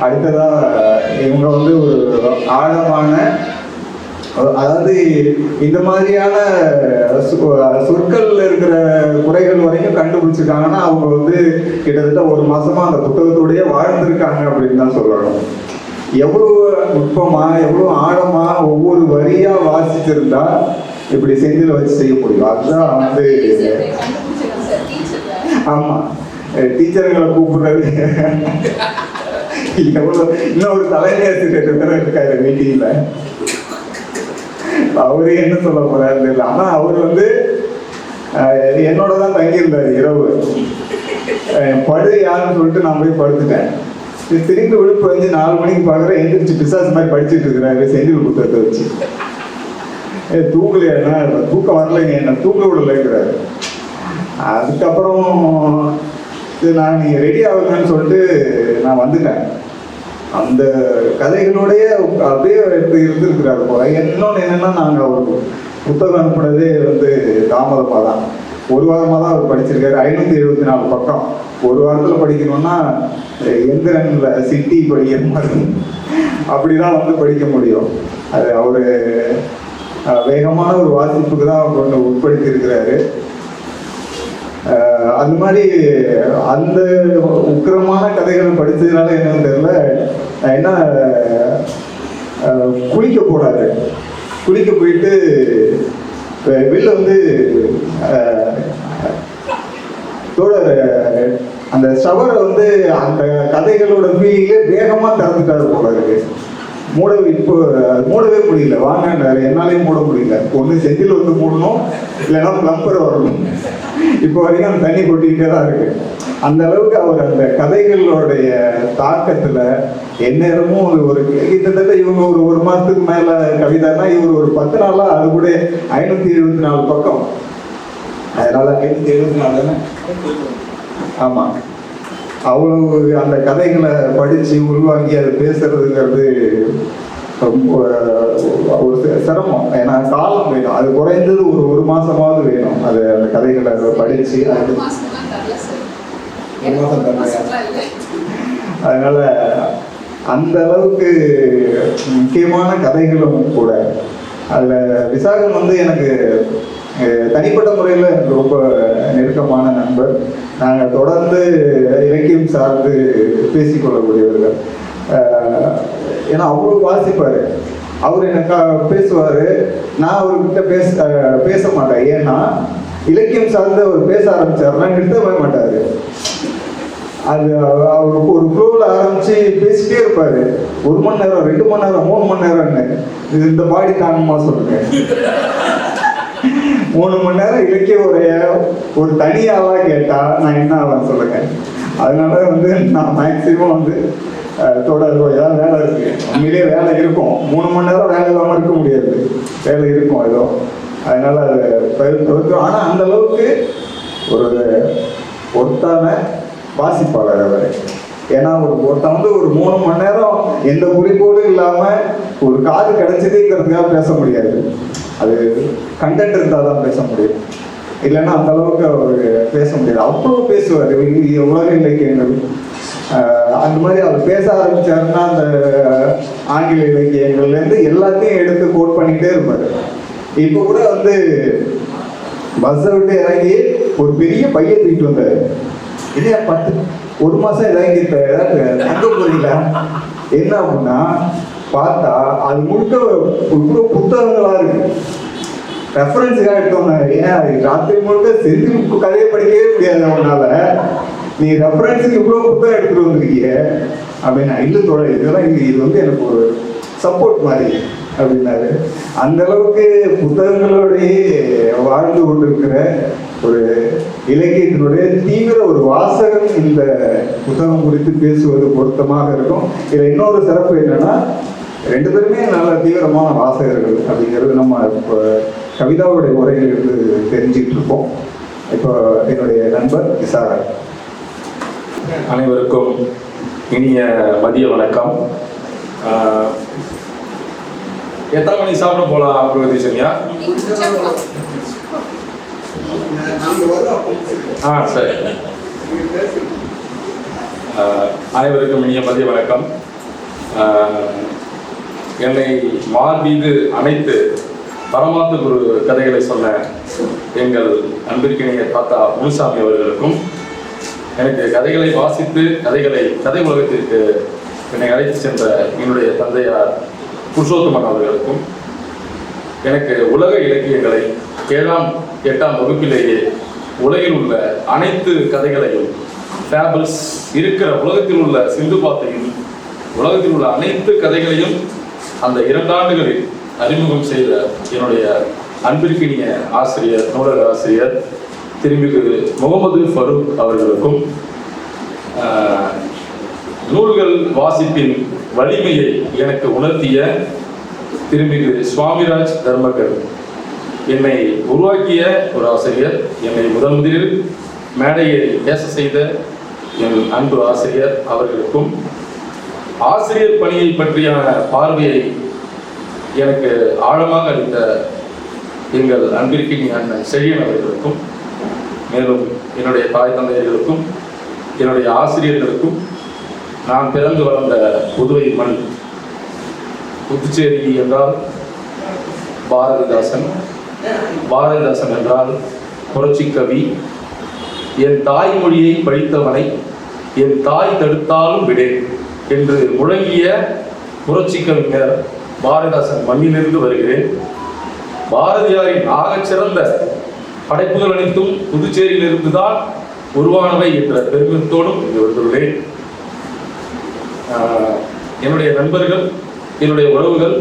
அடுத்ததாக இவங்க வந்து ஒரு ஆழமான, அதாவது இந்த மாதிரியான சொற்கள் இருக்கிற குறைகள் வரைக்கும் கண்டுபிடிச்சிருக்காங்கன்னா அவங்க வந்து கிட்டத்தட்ட ஒரு மாசமா அந்த புத்தகத்தோடய வாழ்ந்திருக்காங்க அப்படின்னு தான் சொல்லணும். எவ்வளவு நுட்பமா, எவ்வளவு ஆழமா ஒவ்வொரு வரியா வாசிச்சிருந்தா இப்படி செந்தில வச்சு செய்ய முடியும். அதுதான் வந்து ஆமா, டீச்சர்களை கூப்பிடுறது. எவ்வளவு இன்னொரு தலைமை ஆசிரியர் இருக்காரு மீட்டிங்ல, அவரு என்ன சொல்ல போறாரு இல்லை. ஆனா அவர் வந்து என்னோட தான் தங்கியிருந்தாரு. இரவு படு யாருன்னு சொல்லிட்டு நான் போய் படுத்துட்டேன். திரும்பி விழுப்பு வந்து 4 மணிக்கு பார்க்குறேன், எந்திரிச்சு பிசாசு மாதிரி படிச்சுட்டு இருக்கிறாரு செந்தில் புத்தகத்தை வச்சு. தூங்கலையா, தூக்கம் வரலைங்க, என்ன தூக்க விடலைங்கிறாரு. அதுக்கப்புறம் நான் நீங்கள் ரெடி ஆகுங்கன்னு சொல்லிட்டு நான் வந்துட்டேன். அந்த கதைகளோடைய அப்படியே இருந்திருக்கிறாரு போல. இன்னொன்று என்னென்னா, நாங்கள் ஒரு புத்தகம் அனுப்புனதே வந்து தாமதமாக தான், ஒரு வாரமாக தான் அவர் படிச்சிருக்காரு. 574 பக்கம். ஒரு வாரத்தில் படிக்கணும்னா எந்திரனில் சிட்டி படிக்கிற மாதிரி அப்படிதான் வந்து படிக்க முடியும். அது அவர் வேகமான ஒரு வாசிப்புக்கு தான் அவர் கொண்டு உட்படுத்தி இருக்கிறாரு. அந்த மாதிரி அந்த உக்கிரமான கதைகள் படித்ததுனால என்னன்னு தெரியல, என்ன குளிக்க போறாரு. குளிக்க போயிட்டு வெளில வந்து அந்த ஷவரை வந்து அந்த கதைகளோட ஃபீலிங்லே வேகமாக திறந்துட்டாரு போல இருக்கு. மூடவே முடியல, வாங்கினாரு. என்னாலையும் மூட முடியல. ஒன்று செந்தில் வந்து மூடணும், இல்லைன்னா பிளம்பர் வரணும். இப்போ வரைக்கும் அந்த தண்ணி கொட்டிக்கிட்டே தான் இருக்கு. அந்த அளவுக்கு அவர் அந்த கதைகளோடைய தாக்கத்துல எந்நேரமும் ஒரு கிட்டத்தட்ட இவங்க ஒரு மாசத்துக்கு மேல கவிதைனா, இவர் ஒரு 10 நாளா அது கூட 574 பக்கம். அதனால 574 தானே. ஆமா, அவ்வளவு அந்த கதைகளை படிச்சு உள்வாங்கி அதை பேசுறதுங்கிறது ரொம்ப ஒரு சிரமம். ஏன்னா காலம் வேணும், அது குறைந்தது ஒரு மாசமாவது வேணும். அது அந்த கதைகளை படிச்சு அதனால அந்த அளவுக்கு முக்கியமான கதைகளும் கூட. அதில் விசாகன் வந்து எனக்கு தனிப்பட்ட முறையில் எனக்கு ரொம்ப நெருக்கமான நண்பர். நாங்கள் தொடர்ந்து இலக்கியம் சார்ந்து பேசிக்கொள்ளக்கூடியவர்கள். ஏன்னா அவ்வளோ வாசிப்பார். அவர் எனக்கு பேசுவார், நான் அவர்கிட்ட பேச மாட்டேன். ஏன்னா இலக்கியம் சார்ந்து அவர் பேச ஆரம்பிச்சாருன்னா நிறுத்தவே மாட்டார். அது அவருக்கு ஒரு ஃப்ளோவில் ஆரம்பித்து பேசிட்டே இருப்பார். 1 மணி நேரம், 2 மணி நேரம், 3 மணி நேரம்னு. இது இந்த பாடி தாங்கமா சொல்லுங்க. 3 மணி நேரம் இலக்கிய உரைய ஒரு தனியாளாக கேட்டால் நான் என்ன ஆவேன் சொல்லுங்க. அதனால வந்து நான் மேக்சிமம் வந்து தொடர்பு ஏதாவது வேலை இருக்கு, உண்மையிலேயே வேலை இருக்கும். 3 மணி நேரம் வேலை இல்லாமல் இருக்க முடியாது, வேலை இருக்கும் ஏதோ. அதனால அதை தவிர்க்கிறோம். ஆனால் அந்த அளவுக்கு ஒரு ஒருத்தான வாசிப்பாளர் அவர். ஏன்னா ஒருத்தன் வந்து ஒரு 3 மணி நேரம் எந்த குறிக்கோளும் இல்லாமல் ஒரு காது கிடைச்சதுங்கிறதுக்காக பேச முடியாது. அது கண்டென்ட் இருந்தால் தான் பேச முடியும், இல்லைன்னா அந்த அளவுக்கு அவர் பேச முடியாது. அவ்வளோ பேசுவார் உலக இலக்கியங்கள். அந்த மாதிரி அவர் பேச ஆரம்பிச்சாருன்னா அந்த ஆங்கில இலக்கியங்கள்லேருந்து எல்லாத்தையும் எடுத்து கோட் பண்ணிகிட்டே இருப்பார். இப்போ கூட வந்து பஸ்ஸை விட்டு இறங்கி ஒரு பெரிய பையன் தூக்கிட்டு வந்தார். இல்லையா 1 மாதம் இறங்கி தங்க போறீங்களா என்ன அப்படின்னா பார்த்தா அது முழுக்க இவ்வளோ புத்தகங்களாக இருக்கு. ரெஃபரன்ஸுக்காக எடுத்தோம்னா, ஏன் ராத்திரி முழுக்க செஞ்சு கதையை படிக்கவே முடியாது அவனால, நீ ரெஃபரன்ஸுக்கு இவ்வளோ புத்தகம் எடுத்துகிட்டு வந்துருக்கீங்க அப்படின்னா. இல்லை தோழர், இதெல்லாம் இது வந்து எனக்கு ஒரு சப்போர்ட் மாதிரி அப்படின்னாரு. அந்த அளவுக்கு புத்தகங்களோடையே வாழ்ந்து கொண்டிருக்கிற ஒரு இலக்கியத்தினுடைய தீவிர ஒரு வாசகன் இந்த புத்தகம் குறித்து பேசுவது பொருத்தமாக இருக்கும். இதில் இன்னொரு சிறப்பு என்னன்னா, 2 பேருமே நல்ல தீவிரமான வாசகர்கள் அப்படிங்கிறது நம்ம இப்போ கவிதாவுடைய உரையிலிருந்து தெரிஞ்சிட்டு இருக்கோம். இப்போ என்னுடைய நண்பர் விசாகன். அனைவருக்கும் இனிய மதிய வணக்கம். எத்தனை மணிக்கு சாப்பிட போகலாம் பிரகதீஷன்யா? சரி. அனைவருக்கும் இனிய மதிய வணக்கம். என்னை மார்பீது அனைத்து பரமாத்து குரு கதைகளை சொன்ன எங்கள் அன்பிற்கினிய தாத்தா முனுசாமி அவர்களுக்கும், எனக்கு கதைகளை வாசித்து கதை உலகத்திற்கு என்னை அழைத்து சென்ற என்னுடைய தந்தையார் புருஷோத்தமன் அவர்களுக்கும், எனக்கு உலக இலக்கியங்களை 7ஆம் 8ஆம் வகுப்பிலேயே உலகில் உள்ள அனைத்து கதைகளையும், ஃபேபிள்ஸ் இருக்கிற உலகத்தில் உள்ள சிந்து பாத்தையும் உலகத்தில் உள்ள அனைத்து கதைகளையும் அந்த 2 ஆண்டுகளில் அறிமுகம் செய்த என்னுடைய அன்பிற்கினிய ஆசிரியர், நூலக ஆசிரியர் திருமிகு முகமது ஃபரூக் அவர்களுக்கும், நூல்கள் வாசிப்பின் வலிமையை எனக்கு உணர்த்திய திருமிகு சுவாமிராஜ் தர்மகர், என்னை உருவாக்கிய ஒரு ஆசிரியர், என்னை முதலில் மேடையை பேச செய்த என் அன்பு ஆசிரியர் அவர்களுக்கும், ஆசிரியர் பணியை பற்றியான பார்வையை எனக்கு ஆழமாக அளித்த எங்கள் அன்பிற்கினிய அண்ணன் செழியன் அவர்களுக்கும், மேலும் என்னுடைய தாய் தந்தையர்களுக்கும், என்னுடைய ஆசிரியர்களுக்கும், நான் பிறந்து வளர்ந்த புதுவை மண் புதுச்சேரி என்றால் பாரதிதாசன், பாரதிதாசன் என்றால் புரட்சி கவி, என் தாய்மொழியை படித்தவனை என் தாய் தடுத்தாலும் விடேன் என்று முழங்கிய புரட்சி கவிஞர் பாரதிதாசன் மண்ணிலிருந்து வருகிறேன். பாரதியாரின் ஆகச்சிறந்த படைப்புகள் அனைத்தும் புதுச்சேரியிலிருந்து தான் உருவானவை என்ற பெருமிதத்தோடும் இங்கு வந்துள்ளேன். என்னுடைய நண்பர்கள், என்னுடைய உறவுகள்,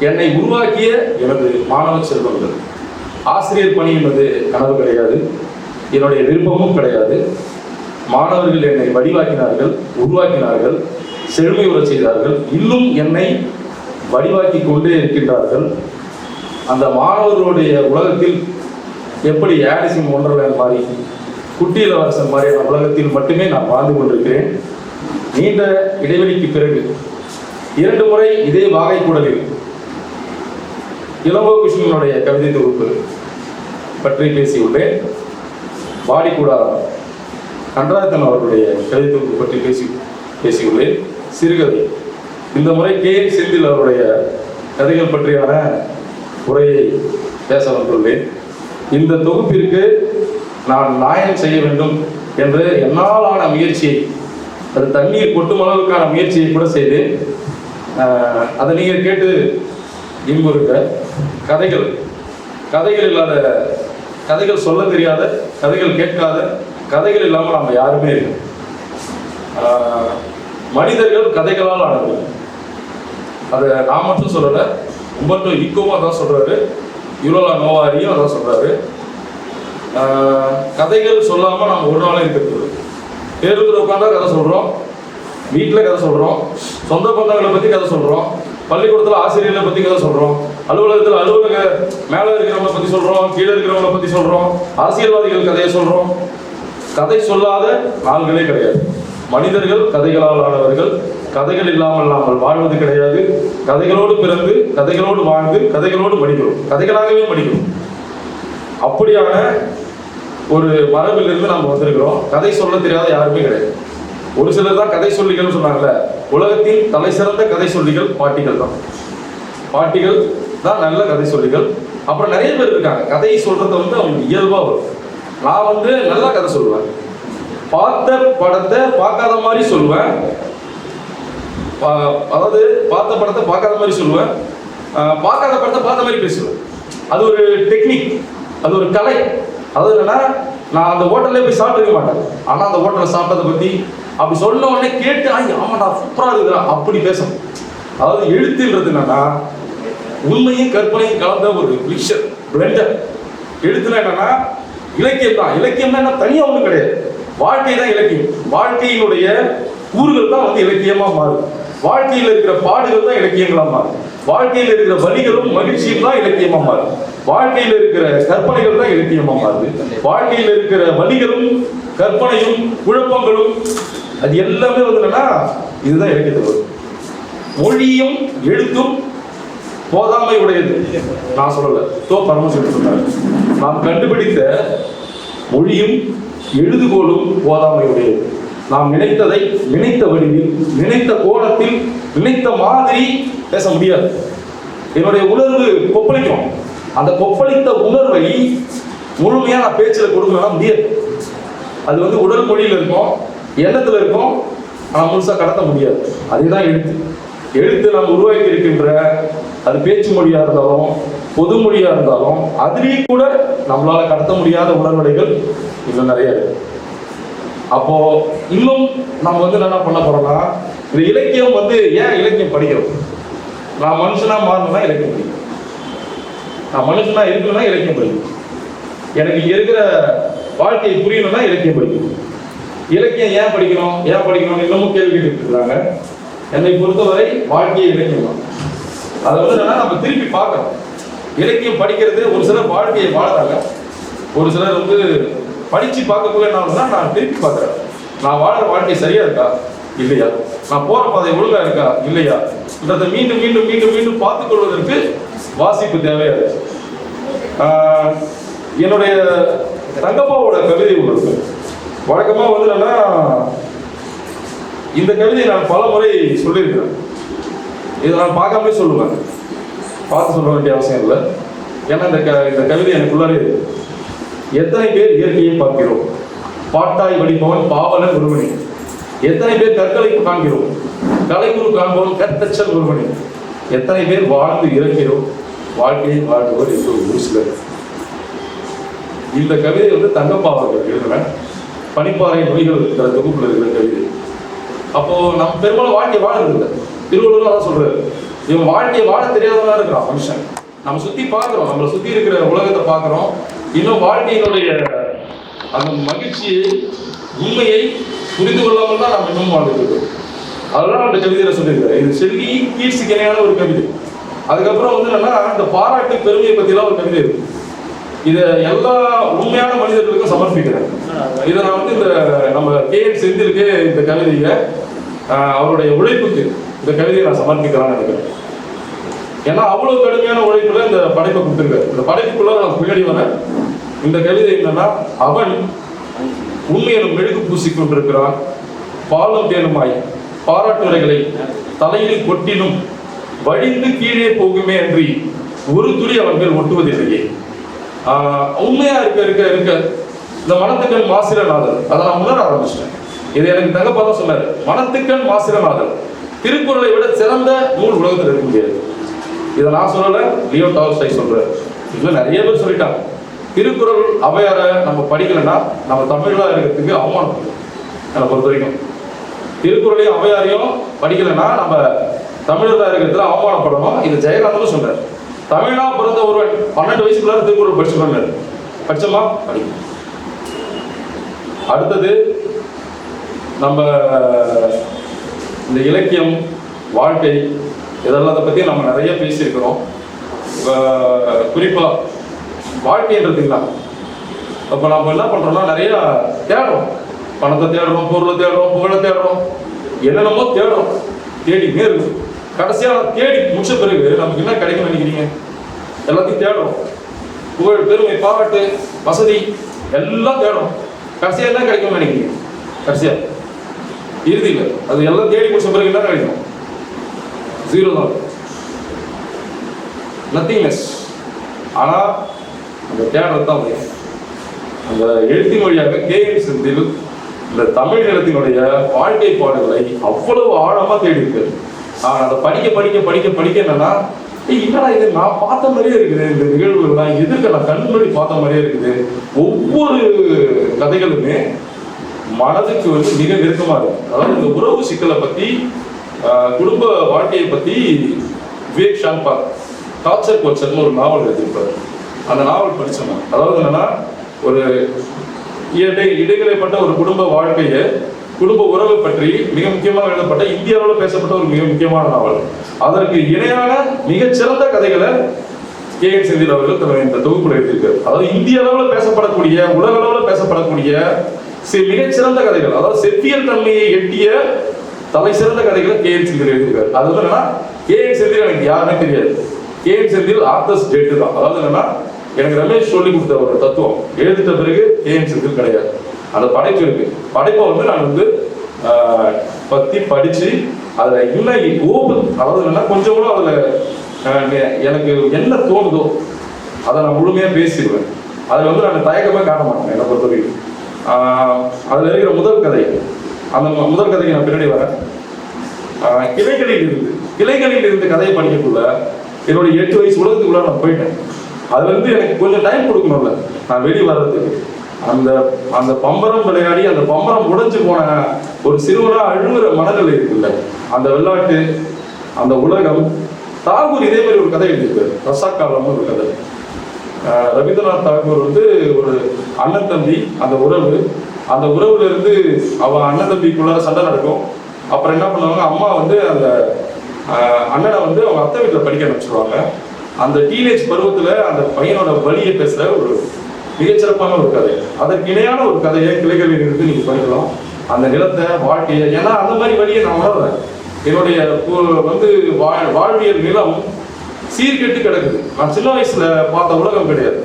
என்னை உருவாக்கிய எனது மாணவ செல்வங்கள், ஆசிரியர் பணி என்பது கனவு கிடையாது, என்னுடைய விருப்பமும் கிடையாது. மாணவர்கள் என்னை வடிவாக்கினார்கள், உருவாக்கினார்கள், செழுமை உறச் செய்தார்கள், இன்னும் என்னை வடிவாக்கி கொண்டே இருக்கின்றார்கள். அந்த மாணவர்களுடைய உலகத்தில் எப்படி ஆலிசின் ஒண்டர்லேண்ட் மாதிரி, குட்டி இளவரசன் மாதிரியான உலகத்தில் மட்டுமே நான் வாழ்ந்து கொண்டிருக்கிறேன். நீண்ட இடைவெளிக்கு பிறகு 2 முறை இதே வாகைக்குடலில் இளங்கோ கிருஷ்ணனுடைய கவிதை தொகுப்பு பற்றி பேசியுள்ளேன். வாடிக்கூடா கண்டராஜன் அவர்களுடைய கவிதை தொகுப்பு பற்றி பேசியுள்ளேன். சிறுகதை இந்த முறை K.N. செந்தில் அவருடைய கதைகள் பற்றியான உரையை பேச வந்துள்ளேன். இந்த தொகுப்பிற்கு நான் நியாயம் செய்ய வேண்டும் என்று என்னாலான முயற்சியை, அது தண்ணீர் கொட்டும் அளவுக்கான முயற்சியை கூட செய்தேன். அதை நீங்கள் கேட்டு இன்புறுக்க, கதைகள் இல்லாத, கதைகள் சொல்ல தெரியாத, கதைகள் கேட்காத, கதைகள் இல்லாமல் நம்ம யாருமே இல்லை. மனிதர்கள் கதைகளால் ஆனது. அதை நான் மட்டும் சொல்லலை, உம்பர்டோ ஈக்கோவும் அதான் சொல்கிறாரு, யுலோலா நோவாரியும் அதான் சொல்கிறாரு. கதைகள் சொல்லாமல் நம்ம ஒரு நாளும் இருக்கிறது. பேருந்தில் உட்காந்தா கதை சொல்கிறோம், வீட்டில் கதை சொல்கிறோம், சொந்த பந்தங்களை பற்றி கதை சொல்கிறோம், பள்ளிக்கூடத்தில் ஆசிரியர்களை பற்றி கதை சொல்கிறோம், அலுவலகத்தில் மேலே இருக்கிறவங்களை பற்றி சொல்கிறோம், கீழே இருக்கிறவங்களை பற்றி சொல்கிறோம், அரசியல்வாதிகள் கதையை சொல்கிறோம். கதை சொல்லாத நாள்களே கிடையாது. மனிதர்கள் கதைகளால் ஆனவர்கள். கதைகள் இல்லாமல் நாங்கள் வாழ்வது கிடையாது. கதைகளோடு பிறந்து, கதைகளோடு வாழ்ந்து, கதைகளோடு மடிக்கிறோம், கதைகளாகவே மடிக்கிறோம். அப்படியான ஒரு மரபிலிருந்து நம்ம வந்திருக்கிறோம். கதை சொல்ல தெரியாத யாருமே கிடையாது. ஒரு சிலர் தான் கதை சொல்லிகள் சொன்னாங்கல்ல, உலகத்தின் தலை சிறந்த கதை சொல்லிகள் பாட்டிகள் தான். பாட்டிகள் தான் நல்ல கதை சொல்லிகள். அப்புறம் நிறைய பேர் இருக்காங்க, கதை சொல்றத அவங்க இயல்பா வரும். நான் நல்லா கதை சொல்லுவேன், பார்த்த படத்தை பார்க்காத மாதிரி சொல்லுவேன், அதாவது பார்த்த படத்தை பார்க்காத மாதிரி சொல்லுவேன், பார்க்காத படத்தை பார்த்த மாதிரி பேசுவேன். அது ஒரு டெக்னிக், அது ஒரு கலை. அது என்னன்னா, நான் அந்த ஹோட்டல்லே போய் சாப்பிட்டுக்க மாட்டேன், ஆனால் அந்த ஹோட்டலில் சாப்பிட்டதை பற்றி அப்படி சொன்ன உடனே கேட்டு ஆமாடா சூப்பராக இருக்குதா அப்படி பேசணும். அதாவது எழுத்துன்றது என்னன்னா, உண்மையும் கற்பனையும் கலந்த ஒரு மிக்சர், பிளெண்டர். எழுத்துனா என்னன்னா இலக்கியம் தான். இலக்கியம்னா என்ன, தனியாக ஒன்றும் கிடையாது, வாழ்க்கை தான் இலக்கியம். வாழ்க்கையினுடைய கூறுகள் தான் இலக்கியமாக மாறும். வாழ்க்கையில் இருக்கிற பாடுகள் தான் இலக்கியங்களாக மாறும். வாழ்க்கையில் இருக்கிற வலிகளும் மகிழ்ச்சியும் தான் இலக்கியமாக மாறும். வாழ்க்கையில் இருக்கிற கற்பனைகள் தான் இலக்கியமாக மாறுது. வாழ்க்கையில் இருக்கிற வலிகளும் கற்பனையும் குழப்பங்களும் அது எல்லாமே என்னன்னா இதுதான் இலக்கியத்தில் வரும். மொழியும் எழுத்தும் போதாமை உடையது நான் சொல்லல, பரமசிவன் சொன்னார். நாம் கண்டுபிடித்த மொழியும் எழுதுகோலும் போதாமை உடையது. நாம் நினைத்ததை நினைத்த வடிவில், நினைத்த கோணத்தில், நினைத்த மாதிரி பேச முடியாது. என்னுடைய உணர்வு கொப்பளிக்கும். அந்த கொப்பளித்த உணர்வை முழுமையா நான் பேச்சில் கொடுக்கணும்னா முடியாது. அது வந்து உடல் மொழியில் இருக்கும், எண்ணத்தில் இருக்கும், ஆனால் முழுசாக கடத்த முடியாது. அதுதான் எழுத்து நாம் உருவாக்கி இருக்கின்ற அது பேச்சு மொழியாக இருந்தாலும் பொது மொழியாக இருந்தாலும் அதுலேயும் கூட நம்மளால கடத்த முடியாத உணர்வடைகள் இன்னும் நிறைய இருக்கு. அப்போ இன்னும் நம்ம வந்து என்ன பண்ண போறோம்னா, இந்த இலக்கியம் வந்து ஏன் இலக்கியம் படிக்கிறோம்? நான் மனுஷனா மாறணும்னா இலக்கியம் படிக்கும், நான் மனுஷனா இருக்கணும்னா இலக்கியம் படிக்கும், எனக்கு இங்க இருக்கிற வாழ்க்கையை புரியணும்னா இலக்கியம் படிக்கணும். இலக்கியம் ஏன் படிக்கணும்னு இன்னமும் கேள்வி கேட்டுட்டு இருக்காங்க. என்னை பொறுத்தவரை வாழ்க்கையை இலக்கியம் தான். அதை வந்து என்னன்னா நம்ம திருப்பி பார்க்கணும். இலக்கியம் படிக்கிறது, ஒரு சிலர் வாழ்க்கையை வாழறாங்க, ஒரு சிலர் வந்து படிச்சு பார்க்கக்குள்ள என்ன ஆகுதுன்னா, நான் திருப்பி பார்க்குறேன், நான் வாழற வாழ்க்கை சரியா இருக்கா இல்லையா, நான் போற பாதை ஒழுங்கா இருக்கா இல்லையா இதை மீண்டும் மீண்டும் மீண்டும் மீண்டும் பார்த்துக் கொள்வதற்கு வாசிப்பு தேவையா இருக்கு. என்னுடைய தங்கப்பாவோட கவிதை ஒன்று இருக்கு. வழக்கமா வந்து என்னன்னா, இந்த கவிதையை நான் பல முறை சொல்லியிருக்கிறேன். இதை நான் பார்க்காமலே சொல்லுவேன், பார்த்து சொல்ல வேண்டிய அவசியம் இல்லை. ஏன்னா இந்த கவிதை எனக்குள்ளாரே இருக்கு. எத்தனை பேர் இயற்கையை பார்க்கிறோம், பாட்டாய் வடிப்பவன் பாவலன் ஒருவனே. எத்தனை பேர் கற்களை காண்கிறோம், கலைகுரு காண்பவன் கற்தச்சல் ஒருவனே. எத்தனை பேர் வாழ்ந்து இறக்கிறோம், வாழ்க்கையை வாழ்ந்தவர் என்று ஒரு சிலர். இந்த கவிதை வந்து தங்கப்பா அவர்கள் எழுதின பனிப்பாறை நோய்கள் இருக்கிற தொகுப்புல இருக்கிற கவிதை. அப்போ நம்ம பெரும்பாலும் வாழ்க்கையை வாழறது இல்லை. திருவள்ளுவர் அதான் சொல்றாரு, இவன் வாழ்க்கையை வாழ தெரியாதவனா இருக்கிறான் மனுஷன். நம்ம சுத்தி பார்க்கிறோம், நம்மளை சுத்தி இருக்கிற உலகத்தை பார்க்கிறோம், இன்னும் வாழ்க்கையினுடைய அந்த மகிழ்ச்சியை, உண்மையை புரிந்து கொள்ளாமல் தான் நம்ம இன்னும் வாழ்ந்துட்டு இருக்கோம். அதெல்லாம் அந்த கவிதையில சொல்லியிருக்காரு. இது செல்வி கீர்த்திக்கு இணையான ஒரு கவிதை. அதுக்கப்புறம் வந்து என்னன்னா, இந்த பாராட்டு பெருமையை பத்திலாம் ஒரு கவிதை இருக்கு. இதை எல்லா உண்மையான மனிதர்களுக்கும் சமர்ப்பிக்கிறேன். இதை நான் வந்து இந்த நம்ம KN செந்திலுக்கு இந்த கவிதையை அவருடைய உழைப்புக்கு இந்த கவிதையை நான் சமர்ப்பிக்கலாம்னு நினைக்கிறேன். ஏன்னா அவ்வளவு கடுமையான உழைப்புல இந்த படைப்பை கொடுத்துருக்காரு. இந்த படைப்புக்குள்ள நான் பின்னாடி வரேன். இந்த கவிதை என்னன்னா, அவன் உண்மையிலும் மெழுகு பூசிக் கொண்டிருக்கிறான், பாலும் தேனுமாய் பாராட்டுரைகளை தலையில் கொட்டினும் வழிந்து கீழே போகுமே அன்றி ஒரு துளி அவர்கள் ஒட்டுவதில்லையே. உண்மையா இருக்க இந்த மனத்துக்கண் மாசிரநாதல் அதை நான் உணர ஆரம்பிச்சிட்டேன். இது எனக்கு தங்கப்பா தான் சொன்னாரு. மனத்துக்கண் மாசிரநாதல் திருக்குறளை விட சிறந்த நூல் உலகத்தில் இருக்க முடியாது. இதை நான் சொல்லல, லியோ டால்ஸ்டாய் சொல்றாரு. இதுல நிறைய பேர் சொல்லிட்டாங்க. திருக்குறள் ஔவையார நம்ம படிக்கலைன்னா நம்ம தமிழா இருக்கிறதுக்கு அவமானம். என்னை பொறுத்த வரைக்கும் திருக்குறளையும் ஔவையாரையும் படிக்கலைன்னா நம்ம தமிழர்களா இருக்கிறதுல அவமானப்படணும். இது ஜெயகாந்தனும் சொல்றாரு. தமிழா பிறந்த ஒருவன் 12 வயசுக்குள்ள திருக்குறள் படிச்சுக்கணும். படிச்சோமா படிக்கும். அடுத்தது நம்ம இந்த இலக்கியம், வாழ்க்கை, இதெல்லாம் பத்தி நம்ம நிறைய பேசியிருக்கிறோம். குறிப்பா வாழ்க்கைன்றதுங்களா, அப்ப நம்ம என்ன பண்றோம்னா நிறைய தேடுறோம். பணத்தை தேடுறோம், பொருளை தேடுறோம், புகழை தேடுறோம், என்னென்னமோ தேடுறோம், தேடிக்கிட்டே இருக்கும். கடைசியா தேடி முடிச்ச பிறகு நமக்கு என்ன கிடைக்கும்னு நினைக்கிறீங்க? எல்லாத்தையும் தேடுறோம். புகழ், பெருமை, பாராட்டு, வசதி எல்லாம் தேடுறோம். கடைசியா என்ன கிடைக்கும்னு நினைக்கிறீங்க? கடைசியா இறுதியில் அது எல்லாம் தேடி முடிச்ச பிறகு என்ன கிடைக்கும்? ஜீரோ தான், நத்திங்னஸ். ஆனா அந்த தேடுறது தான் முடியும். அந்த எழுத்து மொழியாக KN செந்தில் இந்த தமிழ் நிலத்தினுடைய வாழ்க்கை பாடுகளை அவ்வளவு ஆழமா தேடி இருக்கு. அதை படிக்க படிக்க படிக்க படிக்க என்னன்னா, என்னடா இது நான் பார்த்த மாதிரியே இருக்குது, இந்த நிகழ்வுகள்லாம் எதிர்க்க நான் கண் முன்னாடி பார்த்த மாதிரியே இருக்குது. ஒவ்வொரு கதைகளுமே மனதுக்கு வந்து மிக நெருக்கமா இருக்கு. அதாவது இந்த உறவு சிக்கலை பத்தி, குடும்ப வாழ்க்கையை பத்தி விவேக் ஷாங்பாக் டார்ச்சர் கோச்சர்னு ஒரு நாவல் எழுதியிருப்பாரு. அந்த நாவல் படிச்சோம். அதாவது என்னன்னா, ஒரு இடைநிலைப்பட்ட ஒரு குடும்ப வாழ்க்கையை, குடும்ப உறவை பற்றி மிக முக்கியமாக எழுதப்பட்ட, இந்திய அளவில் பேசப்பட்ட ஒரு மிக முக்கியமான நாவல். அதற்கு இணையான மிகச்சிறந்த கதைகளை KN செந்தில் அவர்கள் இந்த தொகுப்புல எழுதியிருக்காரு. அதாவது இந்திய அளவில் பேசப்படக்கூடிய, உலக அளவில் பேசப்படக்கூடிய மிகச்சிறந்த கதைகள், அதாவது செவ்வியல் தன்மையை எட்டிய தலை சிறந்த கதைகளை KN செந்தில் எழுதியிருக்காரு. அது வந்து என்னன்னா, KN செந்தில் எனக்கு யாருமே தெரியாது. KN செந்தில் ஆர்த்தர்ஸ் டேட்டு தான். அதாவது என்னன்னா, எனக்கு ரமேஷ் சொல்லி கொடுத்த ஒரு தத்துவம் எழுதிட்ட பிறகு KN செந்தில் கிடையாது. அந்த படைப்பு இருக்கு. படைப்பை வந்து நான் வந்து பற்றி படித்து அதில் இன்னும் அதாவது என்னன்னா கொஞ்சம் கூட அதில் எனக்கு என்ன தோணுதோ அதை நான் முழுமையாக பேசிடுவேன். அதில் வந்து நான் தயக்கமே காட்ட மாட்டேன். என்னை பொறுத்த வரைக்கும் அதில் இருக்கிற முதல் கதை, அந்த முதல் கதைக்கு நான் பின்னாடி வரேன். கிளைகளில் இருந்து கதையை படிக்கக்குள்ள என்னுடைய 8 வயசு உலகத்துக்குள்ள நான் போயிட்டேன். அது வந்து எனக்கு கொஞ்சம் டைம் கொடுக்கணும்ல நான் வெளியே வர்றதுக்கு. அந்த அந்த பம்பரம் விளையாடி அந்த பம்பரம் உடைஞ்சு போன ஒரு சிறுவனா அழுகுற மனநிலை இருக்குல்ல, அந்த விளையாட்டு, அந்த உலகம். தாகூர் இதே மாதிரி ஒரு கதை எழுதியிருக்காரு, ரசாக்காலம்னு ஒரு கதை. ரவீந்திரநாத் தாகூர் வந்து ஒரு அண்ணன் தம்பி, அந்த உறவுல இருந்து அவன் அண்ணன் தம்பிக்குள்ள சண்டை நடக்கும். அப்புறம் என்ன பண்ணுவாங்க, அம்மா வந்து அந்த அண்ணனை வந்து அவங்க அத்தை வீட்டில் படிக்க அனுப்பிச்சிடுவாங்க. அந்த டீனேஜ் பருவத்தில் அந்த பையனோட வழியை பேசுகிற ஒரு மிகச்சிறப்பான ஒரு கதை. அதற்கு இணையான ஒரு கதையை கிளைகளில் இருந்து நீங்கள் படிக்கலாம். அந்த நிலத்தை, வாழ்க்கையை, ஏன்னா அந்த மாதிரி வழியை நான் உணர்றேன். என்னுடைய வந்து வாழ்வியல் நிலம் சீர்கெட்டு கிடக்குது. நான் சின்ன வயசுல பார்த்த உலகம் கிடையாது.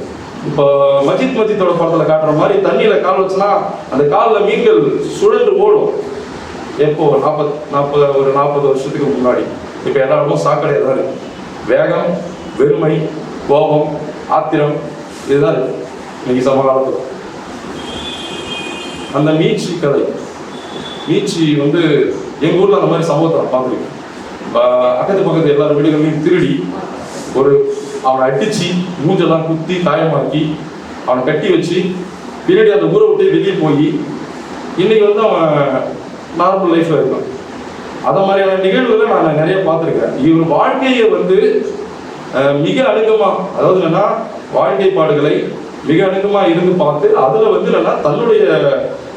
இப்போ மஜித்தோட படத்துல காட்டுற மாதிரி தண்ணியில கால் வச்சுன்னா அந்த காலில் மீன்கள் சுழன்று ஓடும். எப்போ ஒரு 40 வருஷத்துக்கு முன்னாடி. இப்போ எல்லாருக்கும் சாக்கடையாக தான் இருக்கு. வேகம், வெறுமை, கோபம், ஆத்திரம், இதுதான் இருக்கு இன்னைக்கு சமகாலத்தில். அந்த மீட்சி கதை, மீட்சி வந்து எங்கள் ஊரில் அந்த மாதிரி சம்பவத்தை நான் பார்த்துருக்கேன். அக்கத்து பக்கத்து எல்லாரும் வீடுகளையும் திருடி அவனை அடித்து மூஞ்செல்லாம் குத்தி காயமாக்கி அவனை கட்டி வச்சு பின்னாடி அந்த ஊரை விட்டு வெளியே போய் இன்னைக்கு வந்து அவன் நார்மல் லைஃப்ல இருக்கான். அதை மாதிரியான நிகழ்வுகளை நான் நிறைய பார்த்துருக்கேன். இவர் வாழ்க்கையை வந்து மிக அணுகமா, அதாவது என்னன்னா வாழ்க்கை பாடுகளை மிக அணுகமா இருந்து பார்த்து அதுல வந்து என்னன்னா தன்னுடைய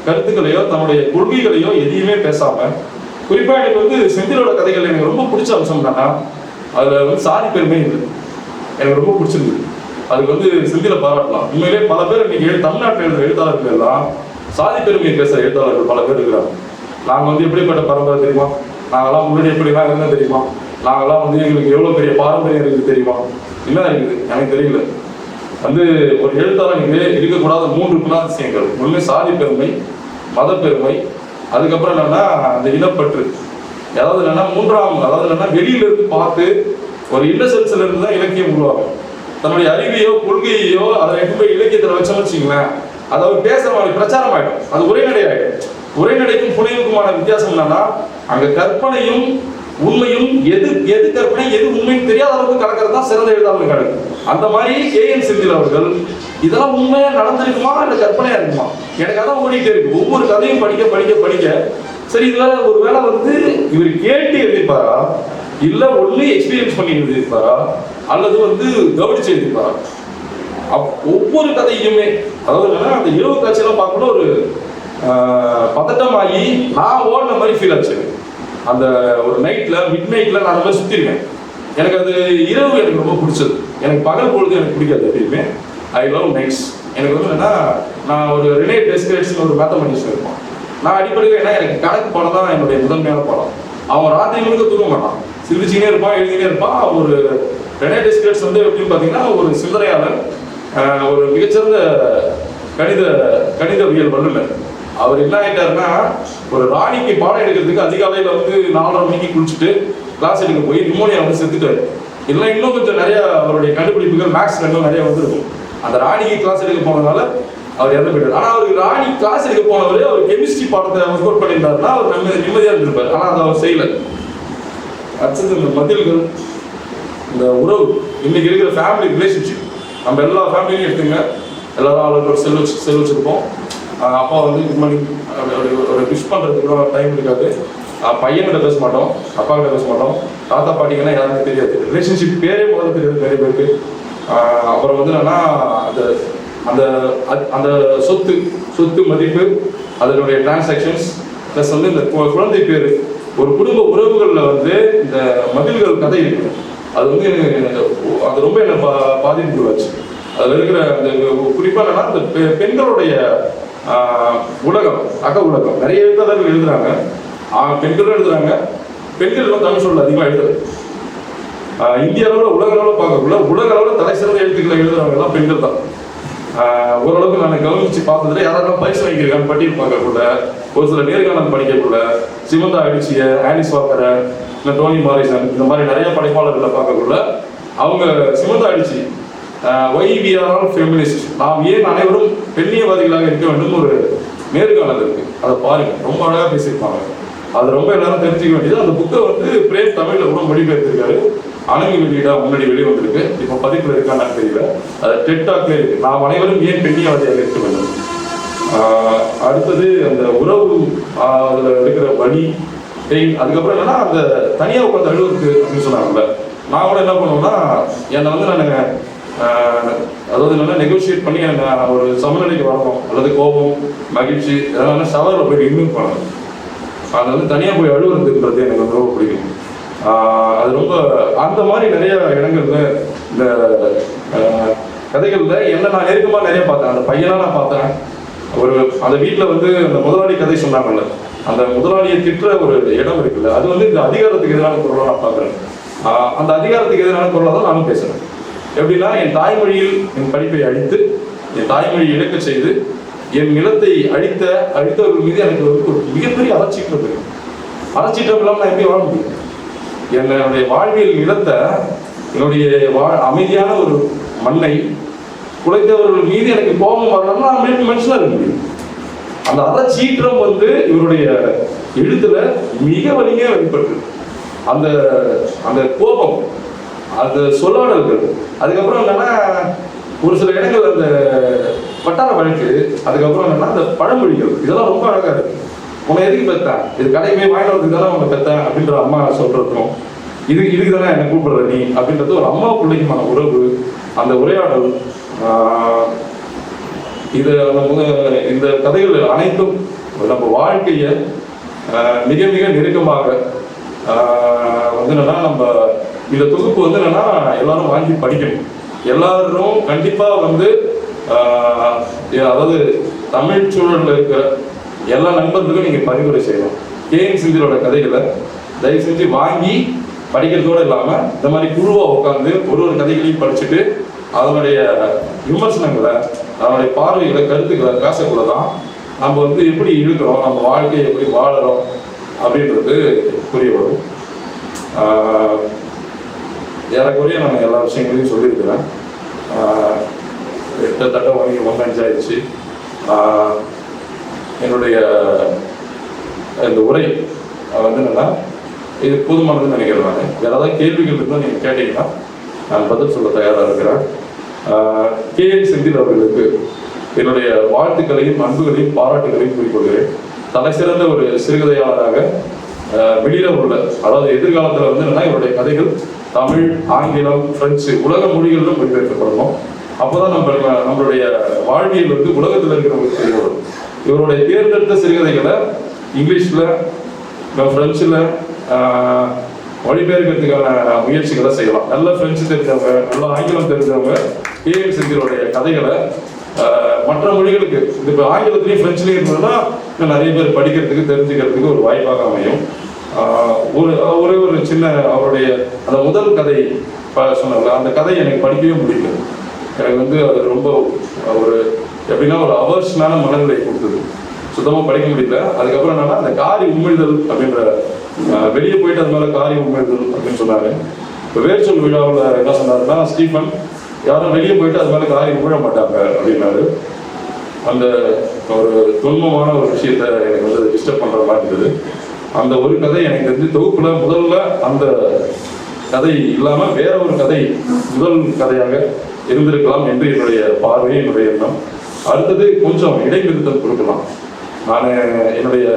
கருத்துக்களையோ தன்னுடைய கொள்கைகளையோ எதையுமே பேசாம, குறிப்பா எனக்கு வந்து செந்திலோட கதைகள் எனக்கு ரொம்ப பிடிச்ச அம்சம் என்னன்னா அதுல வந்து சாதி பெருமை இல்லை. எனக்கு ரொம்ப பிடிச்சிருக்கு. அதுக்கு வந்து செந்தில பாராட்டலாம். உண்மையிலே பல பேர் இன்னைக்கு தமிழ்நாட்டில் எழுதுற எழுத்தாளர்கள் எல்லாம் சாதி பெருமையை பேசுற எழுத்தாளர்கள் பல பேர் இருக்கிறாங்க. நாங்கள் வந்து எப்படிப்பட்ட பரம்பரை தெரியுமா, நாங்களாம் முன்னாடி எப்படிலாம் இருந்தால் தெரியுமா, நாங்களாம் வந்து எங்களுக்கு எவ்வளோ பெரிய பாரம்பரியம் இருக்குது தெரியுமா, என்ன இருக்குது எனக்கு தெரியல. வந்து ஒரு எழுத்தாளனுக்கு இருக்கக்கூடாத 3 குணாதிசயங்கள். ஒன்று சாதி பெருமை, மத பெருமை, அதுக்கப்புறம் என்னன்னா அந்த இனப்பற்று. அதாவது என்னன்னா அதாவது என்னன்னா வெளியில இருந்து பார்த்து ஒரு இன்னசென்ஸ்ல இருந்து தான் இலக்கியம் உருவாகும். தன்னுடைய அறிவையோ கொள்கையோ அதை எடுத்து போய் இலக்கியத்தில் வச்சோம்னு வச்சுங்களேன், அதை அவர் பேசுற மாதிரி பிரச்சாரம் ஆகிடும். அது உரைநடை ஆகிடும். உரைநடைக்கும் புனைவுக்குமான வித்தியாசம் என்னன்னா அங்க கற்பனையும் உண்மையும் எது கற்பனை எது உண்மைன்னு தெரியாத அளவுக்கு கலக்கிறது தான் சிறந்த எழுதாளர்கள் கணக்கு. அந்த மாதிரி KN செந்தில் அவர்கள் இதெல்லாம் உண்மையா நடந்திருக்குமா இல்லை கற்பனையா இருக்குமா, எனக்கு அதான் ஓடிட்டே இருக்கு. ஒவ்வொரு கதையும் படிக்க படிக்க படிக்க சரி இதுல ஒரு வேளை வந்து இவர் கேட்டு எழுதிப்பாரா, இல்ல ஒண்ணு எக்ஸ்பீரியன்ஸ் பண்ணி எழுதியிருப்பாரா, அல்லது வந்து கவனிச்சு எழுதியிருப்பாரா. ஒவ்வொரு கதையுமே அதாவது என்னன்னா அந்த இரவு காட்சியெல்லாம் பார்க்கணும் ஒரு பதட்டமாகி நான் ஓடின மாதிரி ஃபீல் ஆச்சு. அந்த ஒரு நைட்ல மிட் நைட்ல நான் அந்த மாதிரி சுத்திருக்கேன். எனக்கு அது இரவு எனக்கு ரொம்ப பிடிச்சது. எனக்கு பகல் பொழுது எனக்கு பிடிக்காது எப்பயுமே. I love nights. எனக்கு வந்து என்னன்னா நான் ஒரு ரெனே டெஸ்கிரேட்ஸ்னு ஒரு மேத்தமெட்டிக்ஸ் இருப்போம். நான் அடிப்படையில் ஏன்னா எனக்கு கணக்கு பாடம் தான் என்னுடைய முதன்மையான பாடம். அவன் ராத்திரி முழுக்க தூங்க மாட்டான், சிந்திச்சுனே இருப்பான், எழுதினே இருப்பான். ஒரு ரெனே டெஸ்கிரேட்ஸ் வந்து எப்படின்னு பார்த்தீங்கன்னா ஒரு சிந்தனையாளர், ஒரு மிகச்சிறந்த கணிதவியல் வல்லுநர். அவர் என்ன ஆகிட்டாருன்னா ஒரு ராணிக்கு பாடம் எடுக்கிறதுக்கு அதிகாலையில் வந்து 4:30 மணிக்கு குளிச்சுட்டு கிளாஸ் எடுக்க போய் நிமோனியா வந்து செத்துட்டாரு. இல்லை இன்னும் கொஞ்சம் நிறைய அவருடைய கண்டுபிடிப்புகள் மேக்ஸ் ரெண்டும் நிறைய வந்துருக்கும். அந்த ராணிக்கு கிளாஸ் எடுக்க போனதுனால அவர் இறந்து போயிட்டார். ஆனால் அவருக்கு ராணி கிளாஸ் எடுக்க போனவர் அவர் கெமிஸ்ட்ரி பாடத்தை ஒர்க் அவுட் பண்ணியிருந்தாருன்னா அவர் நிம்மதியாக இருந்திருப்பார். ஆனால் அதை அவர் செய்யலை. அடுத்தது இந்த மதில்கள், இந்த உறவு, இன்னைக்கு இருக்கிற ஃபேமிலி ரிலேஷன்ஷிப், நம்ம எல்லா ஃபேமிலியும் எடுத்துங்க, எல்லாரும் அவங்களுக்கு செல் வச்சிருப்போம். அப்பா வந்து குட் மார்னிங் ஒரு விஷ் பண்ணுறதுக்கு கூட டைம் இருக்காது. பையன்கிட்ட பேச மாட்டோம், அப்பா கிட்ட பேச மாட்டோம், தாத்தா பாட்டிங்கன்னா யாருமே தெரியாது. ரிலேஷன்ஷிப் பேரே முதல்ல தெரியாது நிறைய பேருக்கு. அப்புறம் வந்து என்னன்னா அந்த அந்த சொத்து மதிப்பு, அதனுடைய டிரான்சாக்ஷன்ஸ் ப்ளஸ் வந்து இந்த குழந்தை பேர், ஒரு குடும்ப உறவுகளில் வந்து இந்த மதில்கள் கதை இருக்கு. அது வந்து அது ரொம்ப என்ன பாதிப்புள்ளாச்சு. அதில் இருக்கிற அந்த குறிப்பாக என்னன்னா இந்த பெண்களுடைய உலகம், அக உலகம். நிறைய எழுத்தாளர்கள் எழுதுறாங்க, பெண்களும் எழுதுறாங்க. பெண்கள் எல்லாம் தமிழ் சொல்ல அதிகமாக எழுதுறது. இந்திய அளவில் உலக அளவில் பார்க்கக்குள்ள உலக அளவில் தலை சிறந்த எழுத்துக்களை எழுதுறவங்க எல்லாம் பெண்கள் தான். ஓரளவுக்கு நான் கவனிச்சு பார்த்ததுல யாரெல்லாம் பரிசு வாங்கியிருக்காங்க பட்டியல் பார்க்கக்குள்ள, ஒரு சில நேர்காணல் படிக்கக்குள்ள, சிமந்தா அடிச்சிய, ஆலிஸ் வாக்கரை, இல்லை டோனி மாரிசன், இந்த மாதிரி நிறைய படைப்பாளர்களை பார்க்கக்குள்ள அவங்க Chimamanda Adichie why we are all feminist, நாம் ஏன் அனைவரும் பெண்ணியவாதிகளாக இருக்க வேண்டும் ஒரு நேர்காணல் இருக்கு. அதை பாருங்க, ரொம்ப அழகாக பேசியிருப்பாங்க. அது ரொம்ப எல்லாரும் தெரிஞ்சுக்க வேண்டியது. அந்த புக்கை வந்து பிரேம் தமிழ்ல கூட மொழிபெயர்த்திருக்காரு. அணங்கு வெளியிடா முன்னாடி வெளியே வந்திருக்கு. இப்போ பதிப்பில் இருக்கான்னு தெரியல. அது டெட்டாக்லே இருக்கு. நாம் அனைவரும் ஏன் பெண்ணியவாதியாக இருக்க வேண்டும். அடுத்தது அந்த உறவு, அதில் இருக்கிற வழி, அதுக்கப்புறம் என்னன்னா அந்த தனியாக உட்காந்து அழுவுறது அப்படின்னு சொன்னாங்கல்ல. நான் கூட என்ன பண்ணுவேன்னா, என்னை வந்து நான் அதாவது என்னன்னா நெகோசியேட் பண்ணி என்ன ஒரு சமநிலைக்கு வரணும், அல்லது கோபம், மகிழ்ச்சி, அதனால ஷவரில் போய் இன்னும் பண்ணணும். அது வந்து தனியாக போய் அழுவுறதுன்றது எனக்கு வந்து ரொம்ப பிடிக்கும். அது ரொம்ப அந்த மாதிரி நிறைய இடங்கள்ல இந்த கதைகள்ல என்ன நான் நெருக்கமாக நிறைய பார்த்தேன். அந்த பையனாக நான் பார்த்தேன். ஒரு அந்த வீட்டில் வந்து அந்த முதலாளி கதை சொன்னாங்கல்ல, அந்த முதலாளியை திட்டுற ஒரு இடம் இருக்குல்ல, அது வந்து இந்த அதிகாரத்துக்கு எதிரான குரலாக நான் பார்க்குறேன். அந்த அதிகாரத்துக்கு எதிரான குரலாக தான் நானும் பேசுகிறேன். எப்படின்னா, என் தாய்மொழியில் என் படிப்பை அழித்து, என் தாய்மொழி இழக்க செய்து, என் நிலத்தை அழித்தவர்கள் மீது எனக்கு வந்து ஒரு மிகப்பெரிய அலட்சியம் இருக்கு. அலட்சியம் இல்லாமல் நான் எப்படி வாழ முடியும்? என்னுடைய வாழ்வியல் நிலத்தை, என்னுடைய அமைதியான ஒரு மண்ணை குலைத்தவர்கள் மீது எனக்கு கோபம் வரணும்னா நான் மனுஷனாக இருக்க முடியும். அந்த அறச்சீற்றம் வந்து இவருடைய எழுத்துல மிக வலிமையாக வெளிப்பட்டு, அந்த அந்த கோபம், அந்த சொல்லாடல்கள், அதுக்கப்புறம் என்னன்னா ஒரு சில இடங்கள் அந்த வட்டார வழக்கு, அதுக்கப்புறம் என்னன்னா அந்த பழமொழிகள், இதெல்லாம் ரொம்ப அழகா இருக்கு. உன்னை எதுக்கு பெற்றேன், இது கடைக்கு போய் வாங்கிட்டு வரதுக்கு தானே உன்னை பெற்றேன் அப்படின்ற அம்மா சொல்றதும், இதுக்கு தானே என்ன கூப்பிடுற நீ அப்படின்றது ஒரு அம்மா பிள்ளைக்குமான உறவு, அந்த உரையாடல், இது இந்த கதைகள் அனைத்தும் நம்ம வாழ்க்கையை மிக மிக நெருக்கமாக வந்து என்னன்னா, நம்ம இந்த தொகுப்பு வந்து என்னன்னா எல்லாரும் வாங்கி படிக்கணும். எல்லாரும் கண்டிப்பா வந்து அதாவது தமிழ் சூழலில் இருக்கிற எல்லா நண்பர்களுக்கும் நீங்க பரிந்துரை செய்யணும். கேஎன் சிந்திரோட கதைகளை தயவு செஞ்சு வாங்கி படிக்கிறதோடு இல்லாமல் இந்த மாதிரி குழுவாக உட்காந்து ஒரு கதைகளையும் படிச்சுட்டு அதனுடைய விமர்சனங்களை, அதனுடைய பார்வைகளை, கருத்துக்களை பேசக்குள்ள தான் நம்ம வந்து எப்படி இருக்கிறோம், நம்ம வாழ்க்கையை எப்படி வாழறோம் அப்படின்றது புரிய வரும். ஏறக்குறைய நான் எல்லா விஷயங்களையும் சொல்லியிருக்கிறேன். கிட்டத்தட்ட 1:05 ஆயிடுச்சு. என்னுடைய இந்த உரை வந்து என்னன்னா இது போதுமானதுன்னு நினைக்கிறேன். நான் வேற ஏதாவது கேள்விகள் இருந்தால் நீங்கள் கேட்டீங்கன்னா நான் பதில் சொல்ல தயாராக இருக்கிறேன். கேஎன் செந்தில் அவர்களுக்கு என்னுடைய வாழ்த்துக்களையும் அன்புகளையும் பாராட்டுகளையும் கூறிக்கொள்கிறேன். தலை சிறந்த ஒரு சிறுகதையாளராக வெளியில உள்ள, அதாவது எதிர்காலத்தில் வந்து என்னன்னா இவருடைய கதைகள் தமிழ், ஆங்கிலம், பிரெஞ்சு உலக மொழிகளிலும் மொழிபெயர்க்கப்படணும். அப்போதான் நம்மளுடைய வாழ்வியல் வந்து உலகத்தில் இருக்கிறவங்களுக்கு தெரிய வரும். இவருடைய தேர்ந்தெடுத்த சிறுகதைகளை இங்கிலீஷ்ல, பிரெஞ்சில் மொழிபெயர்க்கிறதுக்கான முயற்சிகளை செய்யலாம். நல்ல பிரெஞ்சு தெரிஞ்சவங்க, நல்ல ஆங்கிலம் தெரிஞ்சவங்க கேஎன் செந்திலுடைய கதைகளை மற்ற மொழிகளுக்கு, இப்போ ஆங்கிலத்திலையும் பிரெஞ்சுலையும் இருந்ததுன்னா நிறைய பேர் படிக்கிறதுக்கு, தெரிஞ்சுக்கிறதுக்கு ஒரு வாய்ப்பாக அமையும். ஒரே ஒரு சின்ன அவருடைய அந்த முதல் கதை சொன்னால அந்த கதை எனக்கு படிக்கவே முடியல. எனக்கு வந்து அது ரொம்ப ஒரு எப்படின்னா ஒரு அவர்ஷனான மனநிலை கொடுத்தது. சுத்தமாக படிக்க முடியல. அதுக்கப்புறம் என்னன்னா அந்த காரி உமிழ்தல் அப்படின்ற, வெளியே போயிட்டு அது மேலே காரி உமிழ்தல் அப்படின்னு சொன்னாரு. இப்போ வேர்ச்சொல் விழாவில் என்ன சொன்னாருன்னா, ஸ்டீஃபன் யாரும் வெளியே போயிட்டு அது மேலே காரி உமிழ மாட்டாங்க அப்படின்னாரு. அந்த ஒரு துன்பமான ஒரு விஷயத்த எனக்கு வந்து டிஸ்டர்ப் பண்ணுற மாதிரி இருந்தது. அந்த ஒரு கதை எனக்கு வந்து தொகுப்புல முதல்ல அந்த கதை இல்லாமல் வேற ஒரு கதை முதல் கதையாக இருந்திருக்கலாம் என்று என்னுடைய பார்வை, என்னுடைய எண்ணம். அடுத்தது கொஞ்சம் இடைநிறுத்தம் கொடுக்கலாம். நான் என்னுடைய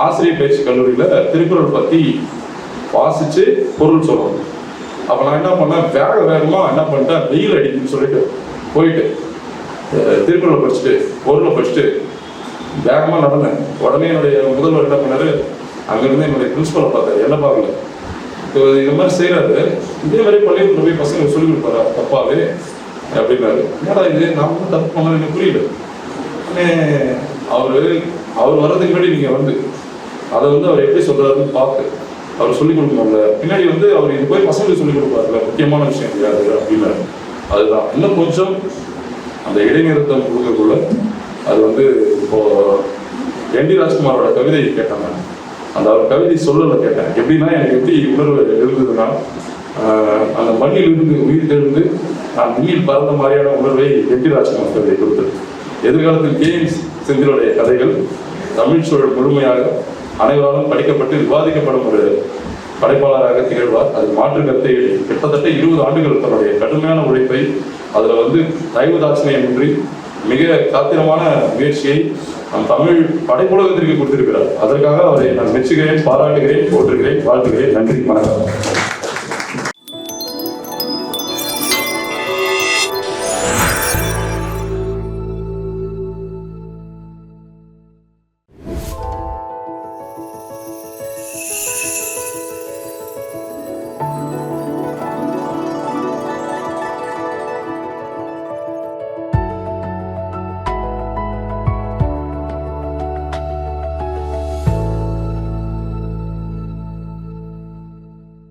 ஆசிரியர் பயிற்சி கல்லூரியில் திருக்குறள் பற்றி வாசித்து பொருள் சொல்லணும். அப்போ நான் என்ன பண்ணேன், வேகமாக என்ன பண்ணிட்டேன், வெயில் அடிக்குன்னு சொல்லிட்டு போயிட்டு திருக்குறளை படிச்சுட்டு பொருளை படிச்சுட்டு வேகமாக நடந்தேன். உடனே என்னுடைய முதல்வர் என்ன பண்ணாரு, அங்கேருந்து என்னுடைய பிரின்சிபலை பார்த்தாரு, என்ன பார்க்கல, இப்போ இது மாதிரி செய்கிறாரு, இதே மாதிரி பள்ளியில் போய் பசங்க சொல்லிக் கொடுப்பாரா தப்பாவே அப்படின்னாரு. ஏன்னா இது நான் தப்பு பண்ணது எனக்கு புரியல. அவர் வர்றதுக்கு முன்னாடி நீங்கள் வந்து அதை வந்து அவர் எப்படி சொல்கிறாருன்னு பார்த்து அவர் சொல்லிக் கொடுக்கணும்ல. பின்னாடி வந்து அவர் இது போய் பசங்களுக்கு சொல்லிக் கொடுப்பாருல, முக்கியமான விஷயம் கிடையாது அப்படின்னாரு. அதுதான் இன்னும் கொஞ்சம் அந்த இடைநிறுத்தம் கொடுக்கக்குள்ள அது வந்து இப்போ என்.டி. ராஜ்குமாரோட கவிதை கேட்டேன் நான். அந்த அவர் கவிதை சொல்லல கேட்டேன். எப்படின்னா எனக்கு எப்படி உணர்வு எழுதுதுன்னா, அந்த மண்ணில் இருந்து உயிர் தெழுந்து நான் விண்ணில் பறந்த மாதிரியான உணர்வை என்.டி. ராஜ்குமார் கவிதை கொடுத்தது. எதிர்காலத்தில் கே.எம். செந்திலுடைய கதைகள் தமிழ் சூழல் முழுமையாக அனைவராலும் படிக்கப்பட்டு விவாதிக்கப்படும் ஒரு படைப்பாளராக திகழ்வார். அது மாற்று கருத்தை கிட்டத்தட்ட 20 ஆண்டுகள் தன்னுடைய கடுமையான உழைப்பை அதில் வந்து தயவு தாட்சியமின்றி மிக காத்திரமான முயற்சியை நம் தமிழ் படைப்புலகத்திற்கு கொடுத்திருக்கிறார். அதற்காக அவரை நான் மெச்சுகிறேன், பாராட்டுகிறேன், போற்றுகிறேன், வாழ்த்துகிறேன். நன்றி, வணக்கம்.